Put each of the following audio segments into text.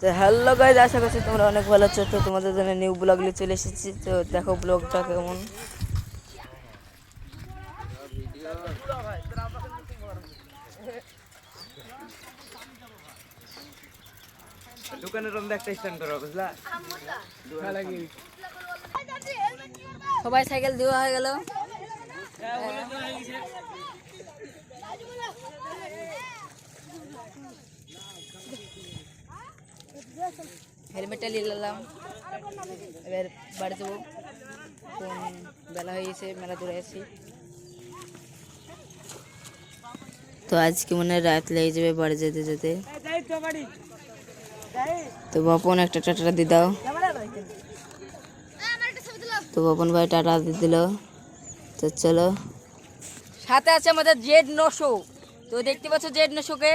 তো hello guys, আশা করছি তোমরা অনেক ভালো আছো। তো তোমাদের জন্য নিউ ব্লগ নিয়ে চলে এসেছি। তো দেখো ব্লগটা কেমন। দোকানের রুম একটা স্ট্যান্ড করো, বুঝলা? সবাই সাইকেল দেওয়া হয়ে গেল। হেলমেটটা নিয়ে নিলাম, এবার বাড়ি যাবো। কোন বেলা হয়ে গেছে, মেলা দূরে আছি। তো আজকে মনে হয় রাত লেগে যাবে বাড়ি যেতে যেতে। তো বাপন একটা টাটা দিয়ে দাও। তো বাপন ভাই টাটা দিয়ে দিল। তো চলো, সাথে আছে আমাদের জেড 900। তো দেখতে পাচ্ছ জেড 900কে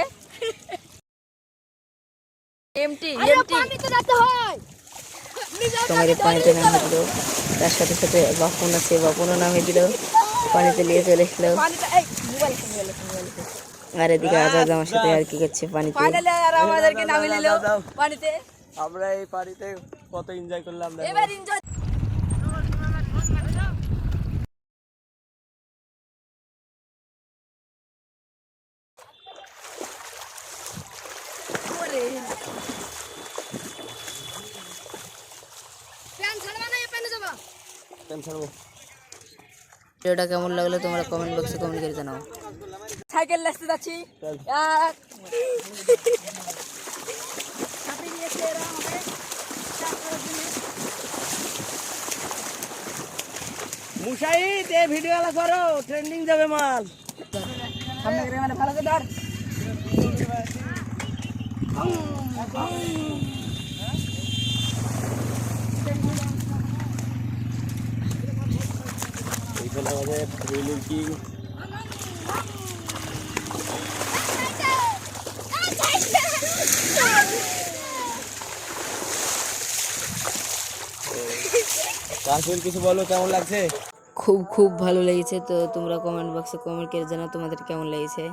এমটি তোমার পানিতে নামিয়ে দিল। তার সাথে সাথে বাপন আছে, বাপনও নামিয়ে দিল, পানিতে নিয়ে চলে এসলো। আর এদিকে আজাদ আমার সাথে আর কি করছে পানিতে। আমরা এই পানিতে কত এনজয় করলাম। ভিডিওটা কেমন লাগলো তোমরা কমেন্ট বক্সে কমেন্ট করে জানাও। সাইকেল আসতে যাচ্ছি। মুশাহিদ এই ভিডিও করো, ট্রেন্ডিং যাবে মাল। সামনে গেলে মানে ভালো করে ধর। এইখানে আমাদের রেলিং কিং রাসেল, কিছু বলো, কেমন লাগছে? খুব খুব ভালো লেগেছে। তো তোমরা কমেন্ট বক্সে কমেন্ট করে জানাও তোমাদের কেমন লেগেছে।